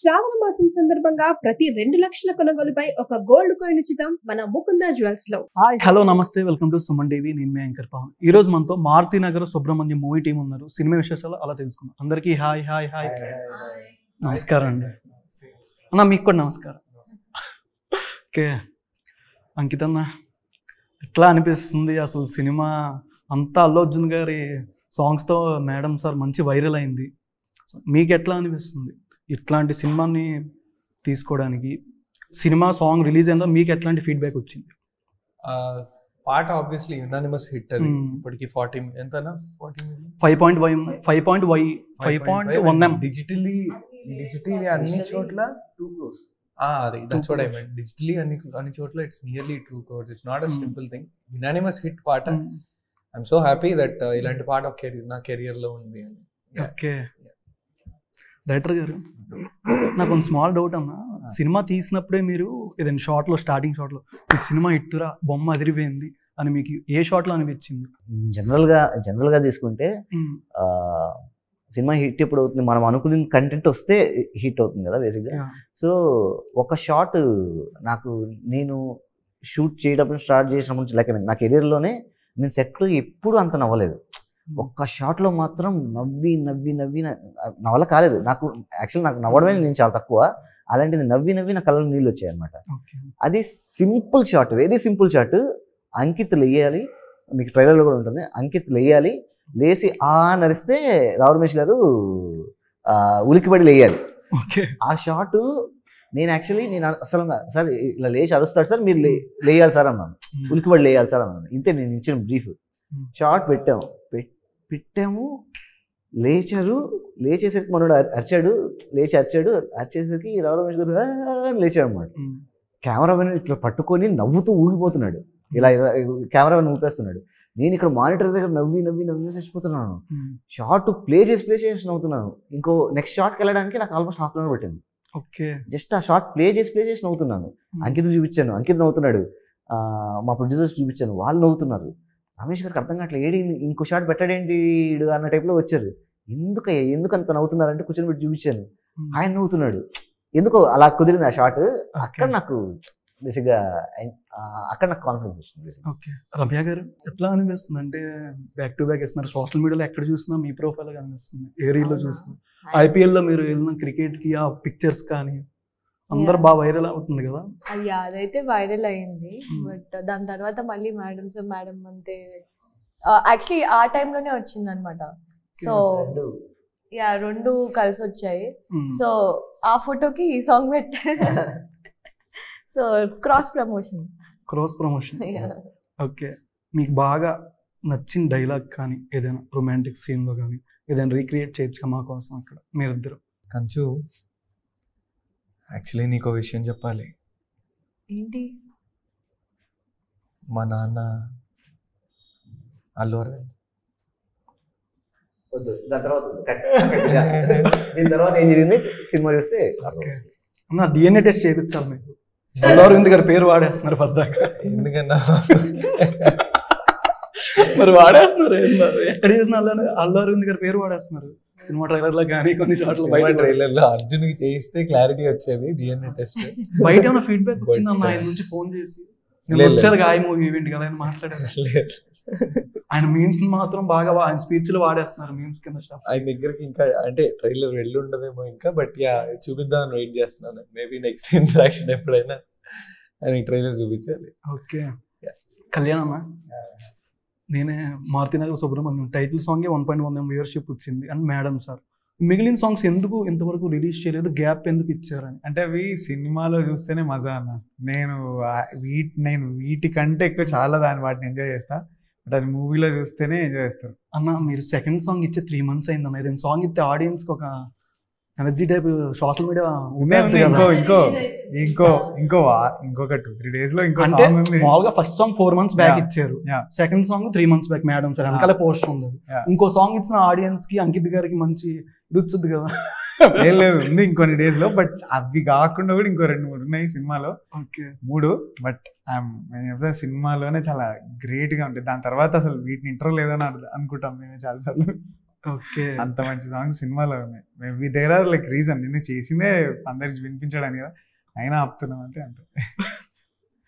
శ్రావణ మాసం సందర్భంగా ప్రతి 2 లక్షల కొనుగోలుపై ఒక గోల్డ్ కాయిన్ ఉచితం మన ముకుంద జ్యువెల్స్ లో. హాయ్ హలో నమస్తే, వెల్కమ్ టు సుమన్ టీవీ. నేను మీ యాంకర్ పవన్. ఈ రోజు మనతో మారుతి నగర్ సుబ్రహ్మణ్యం మూవీ టీం ఉన్నారు. సినిమా విశేషాలు అలా తెలుసుకుందాం. అందరికీ హాయ్ హాయ్ హాయ్ నమస్కారం అండి. అన్న మీకు కూడా నమస్కారం. ఓకే అంకిత్ అన్న, ఎట్లా అనిపిస్తుంది అసలు సినిమా అంతా అల్లు అర్జున్ గారి సాంగ్స్తో మేడం సార్ మంచి వైరల్ అయింది. మీకు ఎట్లా అనిపిస్తుంది ఇట్లాంటి సినిమాని తీసుకోవడానికి? సినిమా సాంగ్ రిలీజ్ అయిందో మీకు ఎట్లాంటి ఫీడ్బ్యాక్ వచ్చింది? పాట ఆబ్వియస్లీ యునానిమస్ హిట్ అది. ఇప్పటికి 40 ఎంతనా 5.1 డిజిటలీ అన్ని చోట్ల 2 crores. అది that's what I meant. Digitally అన్ని చోట్ల it's nearly 2 crores. It's not a simple thing. Unanimous hit పాట. ఐఎమ్ సో హ్యాపీ దట్ ఇలాంటి పాట నా కెరియర్ లో ఉంది అని. ఓకే డైరెక్టర్ గారు, నాకు కొంచెం స్మాల్ డౌట్ అన్న. సినిమా తీసినప్పుడే మీరు ఏదైనా షార్ట్లో, స్టార్టింగ్ షార్ట్లో ఈ సినిమా ఇట్టురా బొమ్మ అదిరిపోయింది అని మీకు ఏ షార్ట్లో అనిపించింది? జనరల్గా తీసుకుంటే సినిమా హిట్ ఎప్పుడు అవుతుంది, మనం అనుకున్న కంటెంట్ వస్తే హిట్ అవుతుంది కదా బేసిక్గా. సో ఒక షార్ట్ నేను షూట్ చేయడం స్టార్ట్ చేసినప్పుడు నుంచి లైక్ నా కెరీర్లోనే నేను సెట్లో ఎప్పుడు అంత నవ్వలేదు. ఒక్క షాట్లో మాత్రం నవ్వి నా వల్ల కాలేదు. నాకు నవ్వడమే నేను చాలా తక్కువ. అలాంటిది నవ్వి నా కళ్ళలో నీళ్ళు వచ్చాయి అనమాట. అది simple shot, very simple shot. Ankit లేయాలి, మీకు ట్రైలర్లో కూడా ఉంటుంది. అంకిత్ లేసి నరిస్తే రావు రమేష్ గారు ఉలికిపడి లేయాలి. ఆ షాట్ నేను అసలు సార్ ఇలా లేచి అరుస్తాడు సార్, మీరు లేయాలి సార్ అన్నాను. ఉలికిపడి లేయాలి సార్ అన్నాను. ఇంతే నేను ఇచ్చిన బ్రీఫ్. షార్ట్ పెట్టాము, లేచేసరికి మనోడు అరిచేసరికి రావు రమేష్ గారు లేచాడు అనమాట. కెమెరామెన్ ఇట్లా పట్టుకొని నవ్వుతూ ఊగిపోతున్నాడు, ఇలా కెమెరామెన్ ఊపేస్తున్నాడు. నేను ఇక్కడ మానిటర్ దగ్గర నవ్వి చచ్చిపోతున్నాను. షార్ట్ ప్లే చేసి నవ్వుతున్నాను. ఇంకో నెక్స్ట్ షార్ట్కి వెళ్ళడానికి నాకు ఆల్మోస్ట్ హాఫ్ అన్ అవర్ పట్టింది. జస్ట్ ఆ షార్ట్ ప్లే చేసి నవ్వుతున్నాను. అంకిత్ చూపించాను, అంకిత్ నవ్వుతున్నాడు. మా ప్రొడ్యూసర్స్ చూపించాను, వాళ్ళు నవ్వుతున్నారు. రమేష్ గారికి అర్థం కావట్లేదు, ఇంకో షాట్ పెట్టాడేంటి అన్న టైప్లో వచ్చారు. ఎందుకు అంత నవ్వుతున్నారంటే కూర్చొని పెట్టి చూపించాను, ఆయన నవ్వుతున్నాడు. ఎందుకో అలా కుదిరింది ఆ షాట్. అక్కడ నాకు బేసిక్గా నాకు కాన్ఫిడెన్స్ వచ్చింది. ఓకే రమ్య గారు, ఎట్లా అనిపిస్తుంది అంటే బ్యాక్ టు బ్యాక్ ఇస్తున్నారు, సోషల్ మీడియాలో ఎక్కడ చూసినా మీ ప్రొఫైల్ కనిపిస్తుంది, ఏ రీల్లో చూసినా. ఐపీఎల్లో మీరు వెళ్ళిన క్రికెట్కి ఆ పిక్చర్స్ కానీ అందరు బాగా వైరల్ అవుతుంది కదా. అదైతే వైరల్ అయింది. బట్ దాని తర్వాత మళ్ళీ మేడం అంతే యాక్చువల్లీ ఆ టైంలోనే వచ్చింది అనమాట. సో రెండు కలిసి వచ్చాయి. సో ఆ ఫోటోకి ఈ సాంగ్ పెట్టారు. So cross promotion. ఓకే, మీకు బాగా నచ్చిన డైలాగ్ కానీ ఏదైనా రొమాంటిక్ సీన్లో కానీ ఏదైనా రీక్రియేట్ చేయొచ్చు మా కోసం అక్కడ మీరిద్దరు? కంచు, యాక్చువల్లీ నీకు విషయం చెప్పాలి. ఏంటి? మా నాన్న అల్లు అరవింద్. దాని తర్వాత ఏం జరిగింది సినిమా చూస్తే అన్న డిఎన్ఏ టెస్ట్ చేయించాలి మీకు. అల్లు అరవింద్ గారి పేరు వాడేస్తున్నారు పద్దాక. ఎందుకన్నా మరి వాడేస్తున్నారు, ఎక్కడ చేసిన అల్లు అరవింద్ గారి పేరు వాడేస్తున్నారు. సినిమా ట్రైలర్ లో కానీ కొన్ని చోట్ల ట్రైలర్ లో అర్జున్ కి చేయిస్తే క్లారిటీ వచ్చేది డిఎన్ఏ టెస్ట్. బయట ఏమైనా ఫీడ్బ్యాక్ వచ్చిందన్న ఆయన నుంచి ఫోన్ చేసి? వచ్చేది గాయ మూవీ ఈవెంట్ కదా ఆయన మాట్లాడారు. ఆయన మీమ్స్ మాత్రం బాగా ఆయన స్పీచ్ లో వాడేస్తున్నారు. మీమ్స్ కింద స్టాఫ్ ఆయన దగ్గరికి ఇంకా అంటే ట్రైలర్ వెళ్ళి ఉండదేమో ఇంకా, బట్ చూపిద్దామని వెయిట్ చేస్తున్నాను. మేబీ నెక్స్ట్ ఇంటరాక్షన్ ఎప్పుడైనా ఆయన ట్రైలర్ చూపించాలి. ఓకే కళ్యాణ్ అన్న, నేనే మారుతి నగర్ సుబ్రహ్మణ్యం టైటిల్ సాంగే 1.1 వ్యూవర్షిప్ వచ్చింది అండ్ మేడం సార్. మిగిలిన సాంగ్స్ ఎందుకు ఇంతవరకు రిలీజ్ చేయలేదు, గ్యాప్ ఎందుకు ఇచ్చారని? అంటే అవి సినిమాలో చూస్తేనే మజా అన్న. నేను వీటికంటే ఎక్కువ చాలా వాటిని ఎంజాయ్ చేస్తా. బట్ అది మూవీలో చూస్తేనే ఎంజాయ్ చేస్తారు అన్న. మీరు సెకండ్ సాంగ్ ఇచ్చే 3 months అయిందన్న. ఏదైనా సాంగ్ ఇస్తే ఆడియన్స్కి ఒక ఎనర్జీ టైప్ సోషల్ మీడియా ఇంకొక 2-3 days లో ఇంకో అంటే మామూలుగా ఫస్ట్ సాంగ్ 4 months బ్యాక్ ఇచ్చారు, second song 3 months back madam sir వెనకాల పోస్ట్ ఉంది. ఇంకో సాంగ్ ఇచ్చిన ఆడియన్స్ కి అంకిత్ గారికి మంచి ఇది వచ్చింది కదా. లేదు ఉంది ఇంకొన్ని డేస్ లో. బట్ అవి కాకుండా కూడా ఇంకో 2-3 ఉన్నాయి సినిమాలో. 3 బట్ సినిమాలోనే చాలా గ్రేట్ గా ఉంటుంది. దాని తర్వాత అసలు వీటిని ఇంటర్వ్యూ లేదని అనుకుంటాం మేము చాలాసార్లు. ఓకే. అంత మంచి సాంగ్స్ సినిమాలో ఉన్నాయి. Maybe there are like reason నేను చేసిందే అందరికి వినిపించడానికి కదా, అయినా ఆపుతున్నాం అంటే అంతే.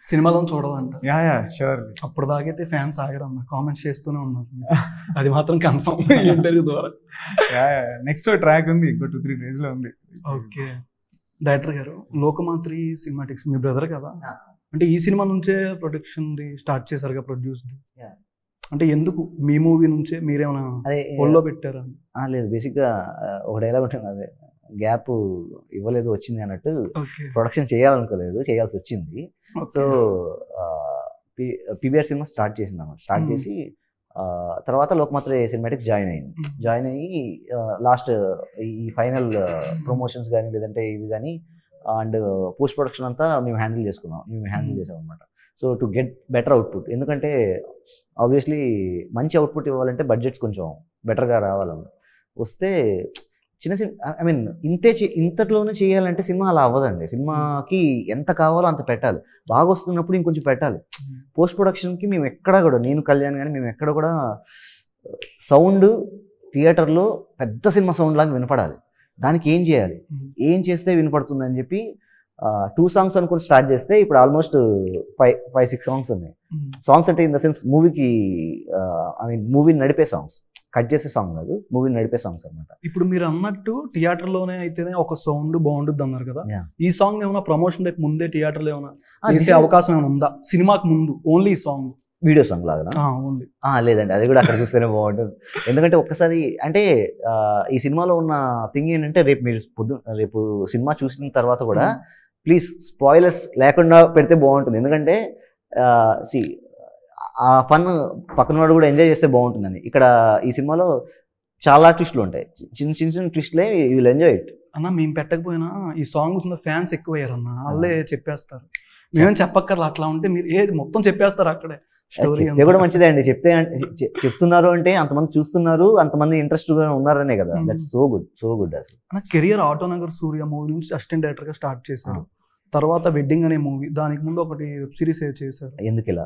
సినిమాలో చూడాలంట. Yeah sure. అప్పుడు దాకైతే ఫ్యాన్స్ ఆగరన్న, కామెంట్స్ చేస్తూనే ఉన్నారు. అది మాత్రం కన్ఫర్మ్ ఇంటర్వ్యూ ద్వారా. నెక్స్ట్ ట్రాక్ ఉంది, ఇంకో 2-3 days లో ఉంది. ఓకే. డైరెక్టర్ గారు, లోకమాత్రి సినిమాటిక్స్ మీ బ్రదర్ కదా, అంటే ఈ సినిమా నుంచే ప్రొడక్షన్ స్టార్ట్ చేశారుగా, ప్రొడ్యూస్. అంటే ఎందుకు మీ మూవీ నుంచే మీరేమైనా ఒళ్ళో పెట్టారా? లేదు, బేసిక్గా ఒక డైలాగ్ ఉంటుంది, అదే గ్యాప్ ఇవ్వలేదు వచ్చింది అన్నట్టు. ప్రొడక్షన్ చేయాలనుకోలేదు, చేయాల్సి వచ్చింది. సో PBR సినిమా స్టార్ట్ చేసింది అన్నమాట. స్టార్ట్ చేసి తర్వాత లోకమాత్రి సినిమాటిక్స్ జాయిన్ అయ్యింది. జాయిన్ అయ్యి లాస్ట్ ఈ ఫైనల్ ప్రమోషన్స్ కానీ లేదంటే ఇవి కానీ అండ్ పోస్ట్ ప్రొడక్షన్ అంతా మేము హ్యాండిల్ చేసాం అనమాట. So to get better output, ఎందుకంటే ఆబ్వియస్లీ మంచి అవుట్పుట్ ఇవ్వాలంటే బడ్జెట్స్ కొంచెం బెటర్గా రావాలన్నమాట. వస్తే చిన్న ఐ మీన్ ఇంతట్లోనే చేయాలంటే సినిమా అలా అవ్వదండి. సినిమాకి ఎంత కావాలో అంత పెట్టాలి, బాగా వస్తున్నప్పుడు ఇంకొంచెం పెట్టాలి. పోస్ట్ ప్రొడక్షన్కి మేము ఎక్కడ కూడా, నేను కళ్యాణ్ కానీ మేము ఎక్కడ కూడా సౌండ్ థియేటర్లో పెద్ద సినిమా సౌండ్ లాగా వినపడాలి. దానికి ఏం చేయాలి, ఏం చేస్తే వినపడుతుంది అని చెప్పి 2 songs అనుకుని స్టార్ట్ చేస్తే ఇప్పుడు ఆల్మోస్ట్ 5-6 songs ఉన్నాయి. సాంగ్స్ అంటే ఇన్ ద సెన్స్ మూవీకి ఐ మీన్ మూవీని నడిపే సాంగ్స్, కట్ చేసే సాంగ్ కాదు, మూవీని నడిపే సాంగ్స్ అనమాట. ఇప్పుడు మీరు అన్నట్టు థియేటర్లోనే అయితేనే ఒక సౌండ్ బాగుంటుంది అన్నారు కదా, ఈ సాంగ్ ఏమైనా ప్రమోషన్ రేపు ముందే థియేటర్లో ఏమైనా చేసే అవకాశం ఏమైనా ఉందా? సినిమాకి ముందు ఓన్లీ సాంగ్, వీడియో సాంగ్ లాగా ఓన్లీ? లేదండి, అది కూడా అక్కడ చూస్తేనే బాగుంటుంది. ఎందుకంటే ఒక్కసారి అంటే ఈ సినిమాలో ఉన్న థింగ్ ఏంటంటే రేపు సినిమా చూసిన తర్వాత కూడా ప్లీజ్ స్పాయిలర్స్ లేకుండా పెడితే బాగుంటుంది. ఎందుకంటే ఆ ఫన్ పక్కన వాడు కూడా ఎంజాయ్ చేస్తే బాగుంటుందని. ఇక్కడ ఈ సినిమాలో చాలా ట్విస్టులు ఉంటాయి, చిన్న ట్విస్టులే, యూ విల్ ఎంజాయ్ ఇట్. అన్న మేము పెట్టకపోయినా ఈ సాంగ్స్ ఉన్న ఫ్యాన్స్ ఎక్కువయ్యారు అన్న, వాళ్ళే చెప్పేస్తారు, మేమేం చెప్పక్కర్లా. అట్లా ఉంటే మీరు ఏది మొత్తం చెప్పేస్తారు అక్కడే. చెప్తే కూడా మంచిదే అండి, చెప్తున్నారు అంటే అంతమంది చూస్తున్నారు, అంతమంది ఇంట్రెస్ట్గా ఉన్నారనే కదా. దట్స్ సో గుడ్ అసలు. అన్న కెరియర్ ఆటోనగర్ సూర్య మూవీ నుంచి అసిస్టెంట్ డైరెక్టర్గా స్టార్ట్ చేశారు. తర్వాత వెడ్డింగ్ అనే మూవీ, దానికి ముందు ఒకటి వెబ్ సిరీస్ చేశారు ఎందుకు ఇలా,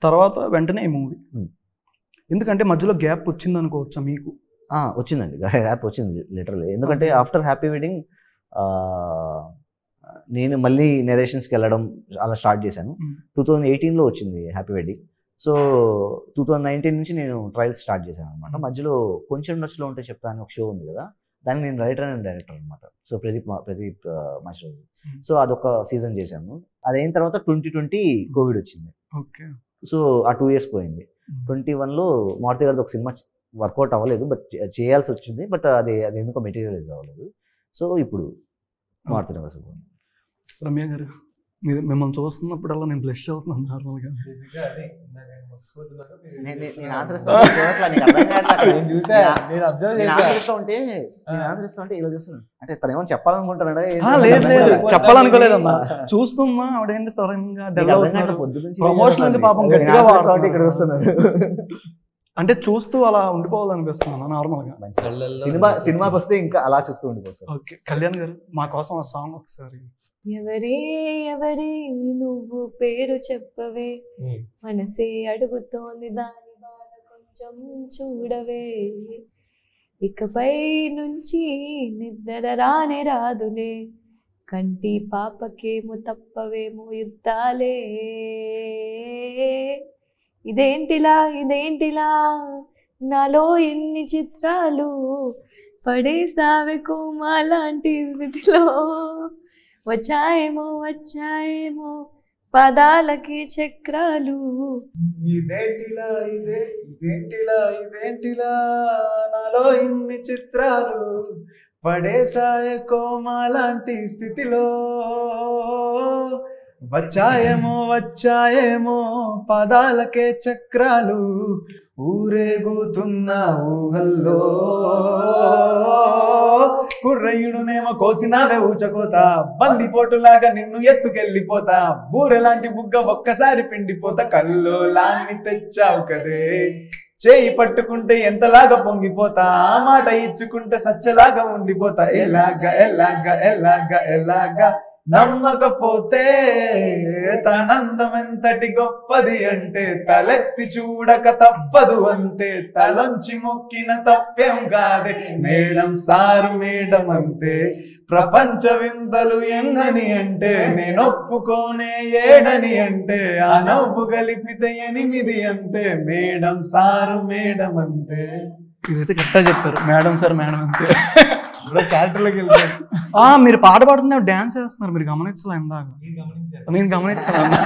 తర్వాత వెంటనే ఈ మూవీ. ఎందుకంటే మధ్యలో గ్యాప్ వచ్చింది అనుకోవచ్చా మీకు? వచ్చిందండి, గ్యాప్ వచ్చింది లిటరల్లీ. ఎందుకంటే ఆఫ్టర్ హ్యాపీ వెడ్డింగ్ నేను మళ్ళీ నెరేషన్స్కి వెళ్ళడం అలా స్టార్ట్ చేశాను. 2018లో వచ్చింది హ్యాపీ వెడ్డింగ్. సో 2019 నుంచి నేను ట్రయల్స్ స్టార్ట్ చేశాను అనమాట. మధ్యలో కొంచెం నచ్చులో ఉంటే చెప్తాను ఒక షో ఉంది కదా, దానికి నేను రైటర్ అండ్ డైరెక్టర్ అనమాట. So Pradeep master. సో అదొక సీజన్ చేశాను. అదైన తర్వాత 2020 కోవిడ్ వచ్చింది. ఓకే. సో ఆ 2 years పోయింది. 21లో మారుతి గారిది ఒక సినిమా వర్కౌట్ అవ్వలేదు, బట్ చేయాల్సి వచ్చింది, బట్ అది ఎందుకో మెటీరియలైజ్ అవ్వలేదు. సో ఇప్పుడు మారుతి నగర్ సుబ్రహ్మణ్యం. రమ్య గారు, మీరు మిమ్మల్ని చూస్తున్నప్పుడల్లా నేను బ్లష్ అవుతున్నాను నార్మల్గా. అంటే తను ఏమో చెప్పాలనుకుంటున్నాడా? లేదు చెప్పాలనుకోలేదమ్మా, చూస్తున్నా ఆవిడేంటి సడన్ గా డల్ అవుతున్నారు. ప్రమోషన్ పాపం గట్టిగా ఇక్కడ వస్తున్నారు అంటే చూస్తూ అలా ఉండిపోవాలనిపిస్తున్నాను నార్మల్ గా. సినిమాకి వస్తే ఇంకా అలా చూస్తూ ఉండిపోతాను. ఓకే, కళ్యాణ్ గారు మా కోసం ఆ సాంగ్ ఒకసారి. ఎవరే నువ్వు పేరు చెప్పవే, మనసే అడుగుతోంది దాని బాధ కొంచెం చూడవే, ఇకపై నుంచి నిద్ర రాదులే, కంటి పాపకేమో తప్పవేమో యుద్ధాలే, ఇదేంటిలా నాలో ఎన్ని చిత్రాలు పడేసావే కోమాలాంటి స్థితిలో, వచ్చాయేమో పదాలకి చక్రాలు, ఇదేంటిలా నాలో ఇన్ని చిత్రాలు పడేసాయే కోమాలాంటి స్థితిలో, వచ్చాయేమో పదాలకే చక్రాలు, ఊరేగుతున్న ఊహల్లో, కుర్రయ్యుడునేమో కోసినావే ఊచకోతా, బందిపోటులాగా నిన్ను ఎత్తుకెళ్ళిపోతా, బూరెలాంటి బుగ్గ ఒక్కసారి పిండిపోతా, కల్లోలాన్ని తెచ్చావు కదే, చేయి పట్టుకుంటే ఎంతలాగా పొంగిపోతా, మాట ఇచ్చుకుంటే సచ్చలాగా ఉండిపోతా, ఎలాగా నమ్మకపోతే తనందం ఎంతటి గొప్పది అంటే తలెత్తి చూడక తప్పదు అంతే, తలొంచి మొక్కిన తప్పేం కాదే మేడం సారు మేడం అంతే, ప్రపంచ వింతలు ఎన్నని అంటే నేను ఒప్పుకోనే ఏడని అంటే, ఆ నవ్వు కలిపితే 8 అంతే మేడం సారు మేడం అంతే. ఇదైతే కరెక్ట్గా చెప్పారు, మేడం సార్ మేడం అంతే. క్యారెక్టర్లోకి వెళ్తారు. మీరు పాట పాడుతున్నా డాన్స్ చేస్తున్నారు, మీరు గమనించలే ఇందాక? నేను గమనించాను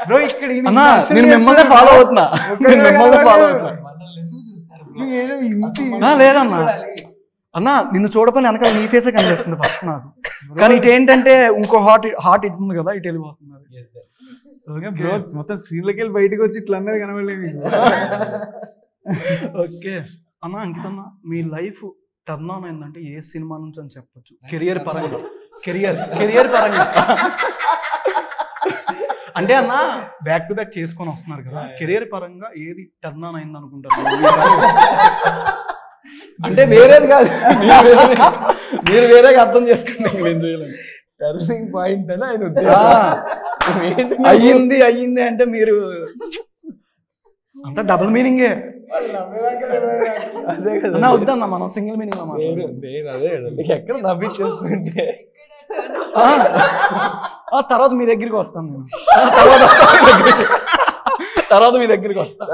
బ్రో. ఇక్కడ అన్నా నేను మిమ్మల్ని ఫాలో అవుతున్నా, మిమ్మల్ని ఫాలో అవుతున్నా. లేదన్నా అన్నా, నిన్ను చూడపని వెనకాల నీ ఫేసే కనిపిస్తుంది ఫస్ట్ నాకు. కానీ ఇటు ఏంటంటే ఇంకో హార్ట్ ఇస్తుంది కదా, ఇటు వెళ్ళిపోతున్నారు. బ్రో మొత్తం స్క్రీన్ లోకి వెళ్ళి బయటకు వచ్చి ఇట్లా అన్నది కనబడలేదు. ఓకే అన్న, అంకితన్న మీ లైఫ్ టర్న్ ఆన్ అయిందంటే ఏ సినిమా నుంచి అని చెప్పొచ్చు? కెరియర్ పరంగా, కెరియర్ పరంగా అంటే అన్న బ్యాక్ టు బ్యాక్ చేసుకొని వస్తున్నారు కదా, కెరియర్ పరంగా ఏది టర్న్ ఆన్ అయింది అనుకుంటారు? అంటే వేరేది కాదు, మీరు వేరేగా అర్థం చేసుకోండి. టర్నింగ్ పాయింట్ అని ఆయన అయ్యింది అంటే మీరు అంతా డబుల్ మీనింగే. అదే కదా, వద్దన్నా మనం సింగిల్ మీనింగ్ లో నేను అదే ఎక్కడ నవ్విచ్చేస్తుంటే తర్వాత మీ దగ్గరికి వస్తాను నేను, తర్వాత మీ దగ్గరికి వస్తాను.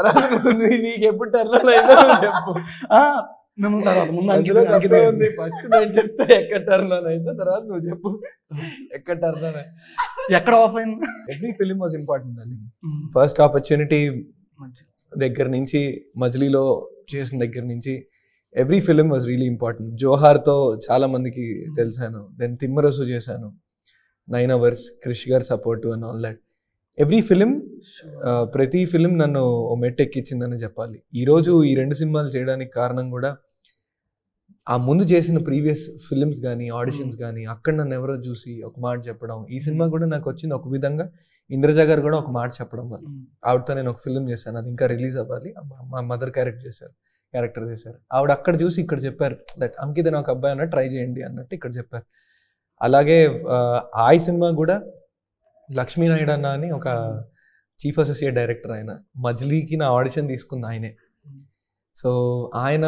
నీకు ఎప్పుడు టర్న్ అయిందో చెప్పు. మిమ్మల్ని తర్వాత ముందు ఉంది. ఫస్ట్ నేను చెప్తా ఎక్కడ టర్న్ అయిందో, తర్వాత నువ్వు చెప్పు ఎక్కడ టర్న్ ఎక్కడ ఆఫ్ అయింది. ఎవ్రీ ఫిలిం వాజ్ ఇంపార్టెంట్ అండి. ఫస్ట్ ఆపర్చునిటీ దగ్గర నుంచి, మజిలీలో చేసిన దగ్గర నుంచి every film was really important. జోహార్తో చాలా మందికి తెలిసాను, దెన్ తిమ్మరసు చేశాను, 9 hours, క్రిష్ గారు support and all that. Every film, ప్రతి ఫిలిం నన్ను ఓ మెట్ ఎక్కించిందని చెప్పాలి. ఈరోజు ఈ 2 సినిమాలు చేయడానికి కారణం కూడా ఆ ముందు చేసిన ప్రీవియస్ ఫిలిమ్స్ కానీ ఆడిషన్స్ కానీ అక్కడ నన్ను ఎవరో చూసి ఒక మాట చెప్పడం. ఈ సినిమా కూడా నాకు వచ్చింది ఒక విధంగా, ఇంద్రజ గారు కూడా ఒక మాట చెప్పడం వల్ల. ఆవిడతో నేను ఒక ఫిలిం చేశాను, అది ఇంకా రిలీజ్ అవ్వాలి. మా మదర్ క్యారెక్టర్ చేశారు. ఆవిడ అక్కడ చూసి ఇక్కడ చెప్పారు దట్ అంకిత్ అని ఒక అబ్బాయి అన్న ట్రై చేయండి అన్నట్టు ఇక్కడ చెప్పారు. అలాగే ఆ సినిమా కూడా లక్ష్మీనాయుడు అన్న అని ఒక చీఫ్ అసోసియేట్ డైరెక్టర్, ఆయన మజిలీకి నా ఆడిషన్ తీసుకుంది ఆయనే. సో ఆయన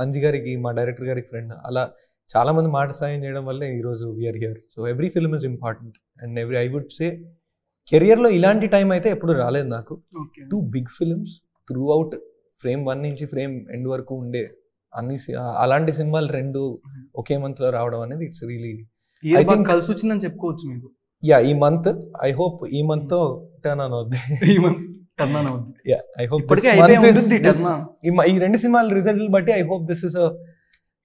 అంజి గారికి, మా డైరెక్టర్ గారికి ఫ్రెండ్. అలా చాలామంది మాట సాయం చేయడం వల్లే ఈరోజు we are here. So every film is important and I would say కెరియర్లో ఇలాంటి టైం అయితే ఎప్పుడు రాలేదు నాకు. 2 big films throughout, frame 1 నుంచి ఫ్రేమ్ ఎండ్ వరకు ఉండే అలాంటి సినిమాలు 2 ఒకే మంత్ లో రావడం అనేది ఇట్స్ రియలీ ఐ థింక్ కలిసి వచ్చిందంని చెప్పుకోవచ్చు మీకు. ఈ మంత్ ఐ హోప్ ఈ మంత్ తో టర్న్ ఆన్ అవుద్ది. ఐ హోప్ ఈ 2 సినిమాల రిజల్ట్ బట్టి I hope this is a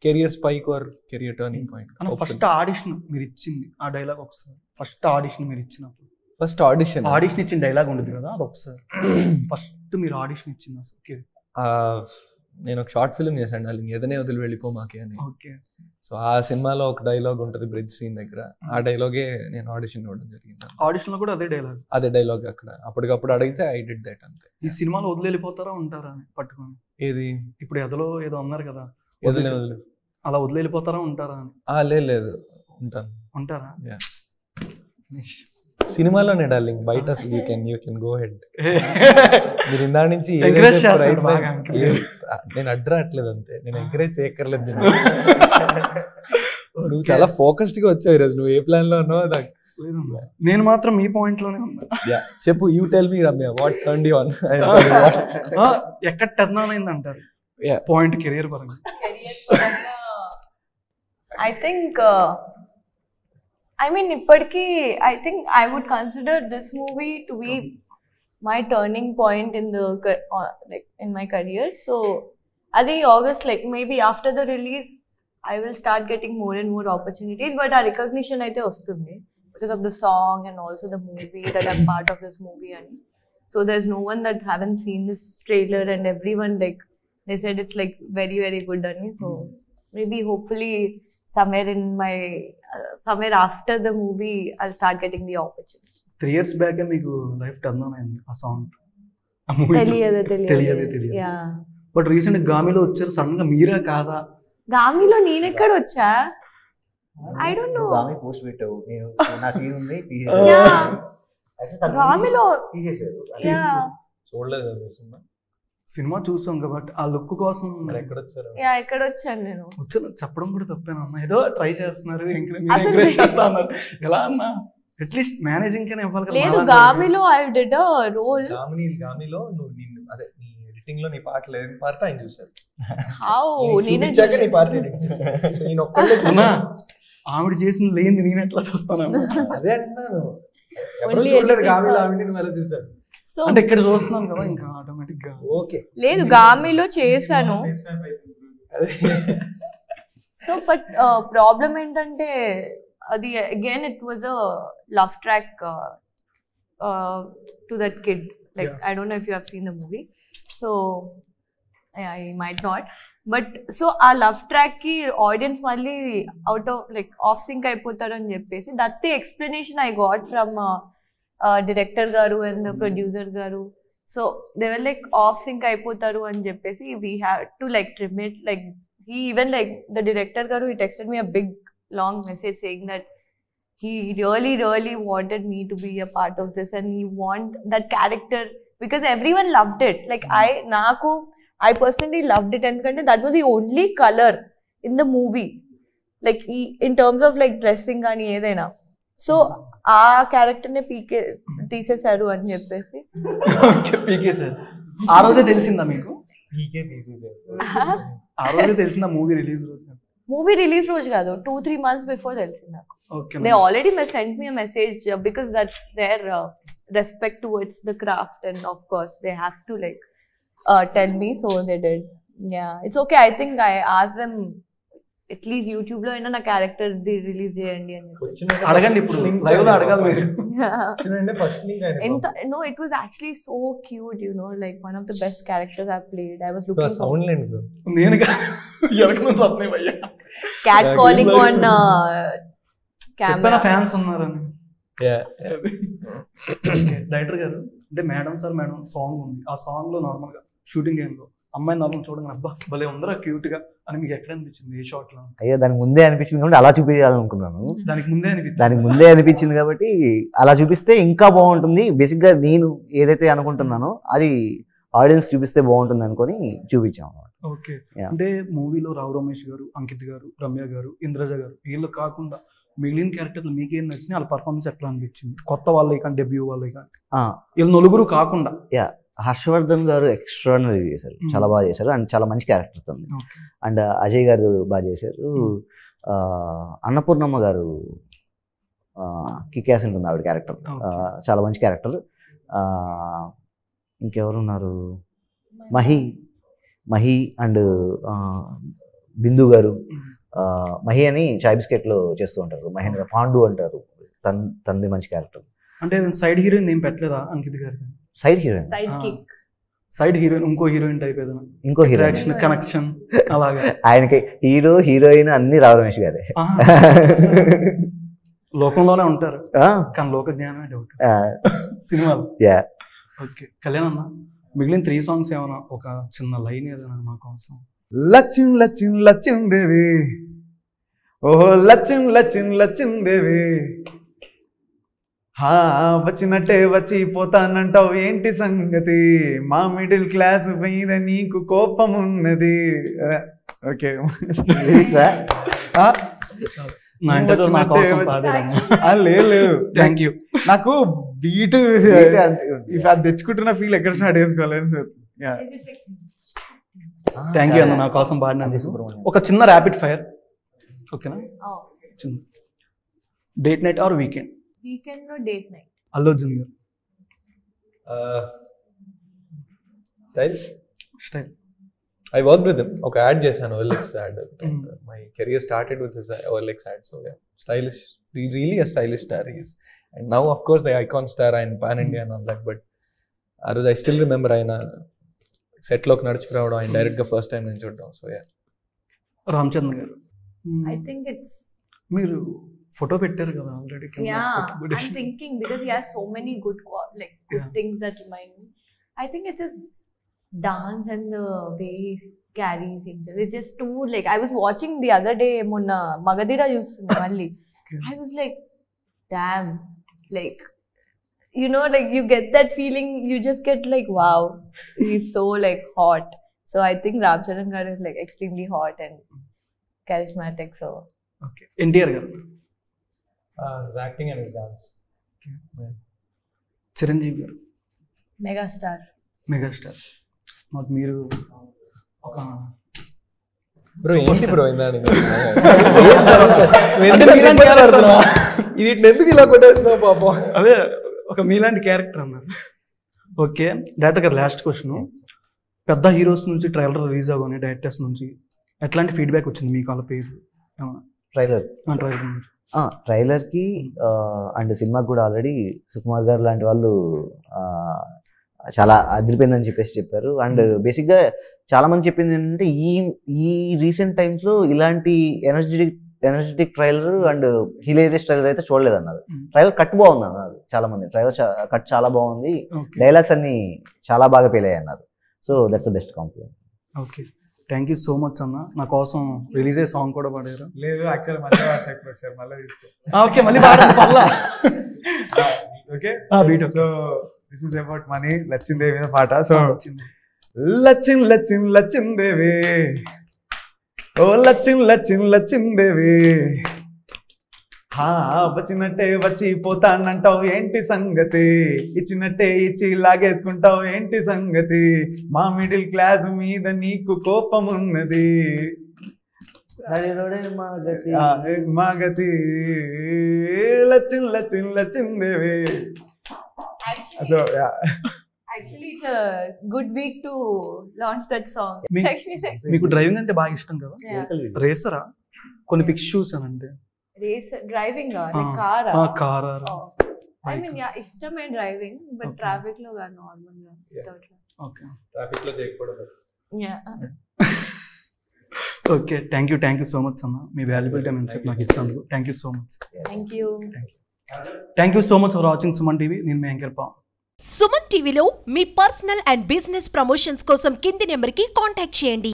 career spike or career turning point. First audition మీరు ఇచ్చింది ఆ డైలాగ్ ఒకసారి, ఫస్ట్ ఆడిషన్ మీరు ఇచ్చినప్పుడు, ఫస్ట్ ఆడిషన్ ఇచ్చిన డైలాగ్ ఉంటుంది కదా, అది ఒకసారి ఫస్ట్ మీరు ఆడిషన్ ఇచ్చింది అసలు. నేను ఒక షార్ట్ ఫిల్మ్ చేశాను, డార్లింగ్ ఎదనే వదిలి వెళ్ళిపో మాకే అని. సో ఆ సినిమాలో ఒక డైలాగ్ ఉంటుంది బ్రిడ్జ్ సీన్ దగ్గర, ఆ డైలాగే నేను ఆడిషన్ ఇవ్వడం జరిగింది. ఆడిషన్ లో కూడా అదే డైలాగ్ అక్కడ అప్పటికప్పుడు అడిగితే ఐ డిడ్ దట్ అంతే. ఈ సినిమాలో వదిలిపోతారా ఉంటారా పట్టుకొని? ఏది ఇప్పుడు ఎదలో ఏదో అన్నారు కదా, అలా వదిలిపోతారా ఉంటారా అని? లేదు ఉంటారా? సినిమాలోనే డార్లింగ్, బయట యూ కెన్ గో హెడ్. మీరు ఇందా నుంచి నేను అడ్రాట్లేదు అంతే, నేను ఎంకరేజ్ చేయక్కర్లేదు. నువ్వు చాలా ఫోకస్డ్ గా వచ్చావు ఈరోజు, నువ్వు ఏ ప్లాన్ లో ఉన్నావు నాకు. నేను మాత్రం మీ పాయింట్ లోనే ఉన్నా. చెప్పు, you tell me Ramya, what turned you on? ఎక్కడ టర్న్ ఆన్ అయింది అంటారు పాయింట్ కెరియర్ పరంగా? I think I mean, ippadi I think I would consider this movie to be my turning point in the like in my career. So, adi August, like maybe after the release, I will start getting more and more opportunities. But our recognition aithe vastundi because of the song and also the movie that I'm part of this movie. And so there's no one that haven't seen this trailer, and everyone like they said it's like very very good. And so maybe hopefully somewhere after the movie I'll start getting the opportunities. 3 years back meeku life turn on ayindi aa song teliyadu yeah, but recent gaamilo vacharu sudden ga meera kaada? gaamilo neen ekkada vacha? I don't know. Gaami post పెట్టావు, నేను నా scene ఉంది Yeah. గామిలో తీసేశారు. yeah చూడలేదు cinema. Cinema చూసాం కాబట్టి ఆ look కోసం మరి ఎక్కడ వచ్చారు? yeah ఎక్కడ వచ్చాను నేను. వచ్చాను చెప్పడం కూడా తప్పేనమ్మా. ఏదో ట్రై చేస్తున్నారు, అసలు ఎంకరేజ్ చేస్తా అన్నారు. ఎలా అన్నా అట్లీస్ట్ మేనేజింగ్ కనే ఇవ్వాలి కదా. లేదు, మాలాంటి గామిలో ఐ డిడ్ అ రోల్. గామిలో నువ్వు నిన్ను అదే నీ ఎడిటింగ్ లో నీ పాట లేదు, పాట ఆయన చూసారు. హౌ నేనే చూపించాక నీ పాట edit చేశారు. నేను ఒక్కడే అన్నా, చూసాను. ఆవిడ చేసింది లేనిది నేను ఎట్లా చూస్తాను? అదే అంటున్నాను, ఎవరు Only చూడలేదు editing గామిలో part. ఆవిడ నువ్వు ఎలా చూసారు? సో అంటే ఇక్కడ చూస్తున్నాను కదా, ఇంకా ఆటోమేటిక్ గా ఓకే లేదు గామిలో చేశాను. అదే సో బట్ ప్రాబ్లం ఏంటంటే అది again it was a love track to that kid. Like I don't know if you have seen the movie, so I might not, but so ఆ లవ్ ట్రాక్ కి audience మళ్ళీ out of like of sync అయిపోతారు అని చెప్పేసి that's the explanation I got from director గారు and producer గారు. So they were like of sync అయిపోతారు అని చెప్పేసి we have to like trim it. Like he even like the director garu, he texted me a big long message saying that he really wanted me to be a part of this and he want that character because everyone loved it. Like I personally loved it and that was the only color in the movie, like in terms of like dressing gaani edaina. So ఆ character నే పీకే తీసేశారు అని చెప్పేసి. పీకే sir ఆ రోజే తెలిసిందా మీకు? పీకే తీసేసారు. ఆ రోజే తెలిసిందా మూవీ రిలీజ్ రోజు? మూవీ రిలీజ్ రోజు కాదు, 2-3 months బిఫోర్ తెలిసింది నాకు. They already sent me a message because that's their respect towards the craft and of course they have to like tell me, so they did. Yeah, it's okay. I think I asked them at least YouTube లో అయినా నా character release చేయండి అని. అడగండి, ఇప్పుడు live లో అడగాలి మీరు. ఎంత no, it was actually so cute, you know, like one of the best characters I've played. I was looking sound లేండి బ్రో, నేను ఎడకను వస్తున్నాయి భయ్యా, cat calling on చెప్పిన camera. ఫ్యాన్స్ ఉన్నారని. యా డైరెక్టర్ గారు అంటే మేడం సాంగ్ ఉంది, ఆ సాంగ్ లో నార్మల్ గా షూటింగ్ లో అమ్మాయి నార్మల్ చూడండి, అబ్బా భలే ఉందరా క్యూట్ గా అని మీకు ఎక్కడ అనిపించింది? ఏ షాట్ లో? అయ్యో దానికి ముందే అనిపించింది కాబట్టి అలా చూపించాలనుకున్నాను. దానికి ముందే అనిపించింది కాబట్టి అలా చూపిస్తే ఇంకా బాగుంటుంది. బేసిక్ గా నేను ఏదైతే అనుకుంటున్నానో అది ఆడియన్స్ చూపిస్తే బాగుంటుంది అనుకొని చూపించాము. ఓకే, అంటే మూవీలో రావు రమేష్ గారు, అంకిత్ గారు, రమ్య గారు, ఇంద్రజ గారు వీళ్ళు కాకుండా మిగిలిన క్యారెక్టర్లు మీకేం నచ్చినాయి? వాళ్ళ పర్ఫార్మెన్స్ ఎట్లా అనిపించింది? కొత్త వాళ్ళే కానీ డెబ్యూ వాళ్ళే కానీ వీళ్ళు నలుగురు కాకుండా. హర్షవర్ధన్ గారు ఎక్స్ట్రాడినరీ చేశారు, చాలా బాగా చేశారు అండ్ చాలా మంచి క్యారెక్టర్ ఉంది. అండ్ అజయ్ గారు బాగా చేశారు. అన్నపూర్ణమ్మ గారు కిక్యాస్ ఉంటుంది ఆవిడ క్యారెక్టర్, చాలా మంచి క్యారెక్టర్. ఇంకెవరున్నారు? మహి అండ్ బిందు గారు. మహి అని చాయ్ బిస్కెట్లో చేస్తూ ఉంటారు, మహేంద్ర పాండు అంటారు, తనది మంచి క్యారెక్టర్. అంటే సైడ్ హీరోయిన్ ఏం పెట్టలేదా అంకిత్ గారు? సైడ్ హీరోయిన్, సైడ్ హీరోయిన్, ఇంకో హీరోయిన్ టైప్ ఏదైనా, ఇంకో హీరోయిన్ కనెక్షన్ అలాగా. ఆయనకి హీరోయిన్ అన్ని రావు రమేష్ గారే. లోకంలోనే ఉంటారు కానీ లోక జ్ఞానమే డౌట్ సినిమాలు. ఓకే, కళ్యాణ్ అన్న మిగిలిన 3 songs ఏమైనా ఒక చిన్న లైన్ ఏదైనా మా కోసం? లచ్చిం లచ్చిం లచ్చిం దేవి, ఓహో లచ్చిం లచ్చిం లచ్చిం దేవి, వచ్చినట్టే వచ్చిపోతానంటావు ఏంటి సంగతి, మా మిడిల్ క్లాస్ మీద నీకు కోపం ఉన్నది. ఓకే, లేదు థ్యాంక్ యూ. నాకు బీట్ అది తెచ్చుకుంటున్న ఫీల్ ఎక్కడ స్టార్ట్ చేసుకోవాలి సార్. థ్యాంక్ యూ అన్న నా కోసం పాడినందుకు. ఒక చిన్న ర్యాపిడ్ ఫైర్, ఓకేనా? చిన్న date night are weekend? Weekend లో డేట్ నైట్. అల్లు అర్జున్ గారు style. I worked with him. Okay, ad చేశాను, OLX ad. My career started with this OLX ad. So yeah, stylish. Really a stylish star he is. And now of course the icon star and pan India and all that. But I still remember ఆయన set లోకి నడుచుకురావడం, ఆయన direct గా first time నేను చూడడం. So yeah. Ramachandra గారు, I think it's మీరు photo పెట్టారు కదా already. I'm thinking because he has so many good things that remind me. I think it is dance and the way carries himself. It's just too like I was watching the other day monna Magadira చూస్తున్నా మళ్ళీ. I was like, damn, like you know, like you get that feeling, you just get like, wow, he's so like hot. So I think Ram Charan garu is like extremely hot and charismatic. So okay NTR గారు His acting and his dance. Chiranjeevi గారు megastar. Megastar మాకు మీరు ఒక bro ఏంటి bro ఇందాని వీటిని ఎందుకు ఇలా కొట్టేస్తున్నావు పాపం? అదే ఒక మీలాంటి క్యారెక్టర్ అన్నారు. ఓకే డైరెక్టర్ గారు లాస్ట్ క్వశ్చన్, పెద్ద హీరోస్ నుంచి ట్రైలర్ రిలీజ్ అవ్వని డైరెక్టర్స్ నుంచి ఎట్లాంటి ఫీడ్బ్యాక్ వచ్చింది మీకు వాళ్ళ పేరు ట్రైలర్ ట్రైలర్ నుంచి? ట్రైలర్కి అండ్ సినిమాకి కూడా ఆల్రెడీ సుకుమార్ గారు లాంటి వాళ్ళు చాలా అదిరిపోయిందని చెప్పారు. అండ్ బేసిక్గా చాలా మంది చెప్పింది ఏంటంటే ఈ రీసెంట్ టైమ్స్లో ఇలాంటి energetic trailer and hilarious trailer అయితే చూడలేదు అన్నారు. ట్రైలర్ కట్ బాగుంది అన్నారు చాలా మంది. ట్రైలర్ కట్ చాలా బాగుంది, డైలాగ్స్ అన్ని చాలా బాగా పేలాయి అన్నారు. So that's the best compliment. Okay thank you so much అన్న. నా కోసం రిలీజ్ అయ్యే సాంగ్ కూడా పాడారు. లేదు యాక్చువల్ మళ్ళీ వాడతాయి సార్, మళ్ళీ తీసుకో. ఓకే మళ్ళీ పాడండి పర్లా. Okay beat. So this is about money. Lachchimdevi మీద పాట. సో లచ్చిందేవి, ఓ లచ్చిందేవి, వచ్చినట్టే వచ్చి పోతానంటావు ఏంటి సంగతి, ఇచ్చినట్టే ఇచ్చి లాగేసుకుంటావు ఏంటి సంగతి, మా మిడిల్ క్లాస్ మీద నీకు కోపం ఉన్నది, మాగతి Lachchimdevi. So Actually, it's a good week to launch that song. మీకు డ్రైవింగ్ అంటే బాగా ఇష్టం కదా, Yeah. రేసరా? కొన్ని పిక్స్ చూసానంటే. Race driving like car. Car Oh. I mean, yeah, ఇష్టమే driving, but Okay. traffic లో గా normal గా without. ఓకే ట్రాఫిక్ లో చేయకూడదు. Yeah. Okay thank you so much అన్న. మీ వాల్యుబుల్ టైం ఎంత నాకు ఇచ్చినందుకు thank you so much. Thank you. Thank you so much for watching Suman TV. నేను మీ యాంకర్ పవన్. సుమన్ టీవీలో మీ పర్సనల్ అండ్ బిజినెస్ ప్రమోషన్స్ కోసం కింది నెంబర్కి కాంటాక్ట్ చేయండి.